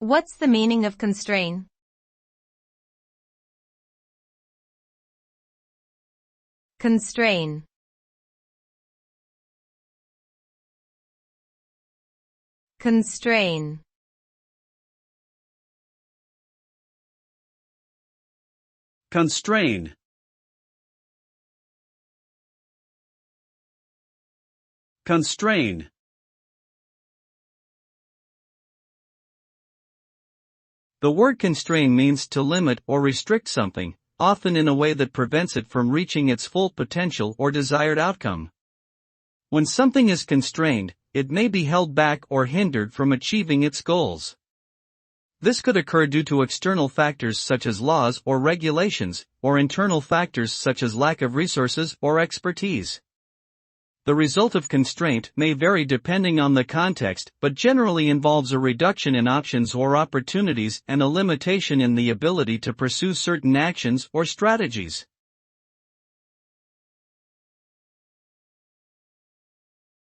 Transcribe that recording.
What's the meaning of constrain? Constrain. Constrain. Constrain. Constrain. The word constrain means to limit or restrict something, often in a way that prevents it from reaching its full potential or desired outcome. When something is constrained, it may be held back or hindered from achieving its goals. This could occur due to external factors such as laws or regulations, or internal factors such as lack of resources or expertise. The result of constraint may vary depending on the context, but generally involves a reduction in options or opportunities and a limitation in the ability to pursue certain actions or strategies.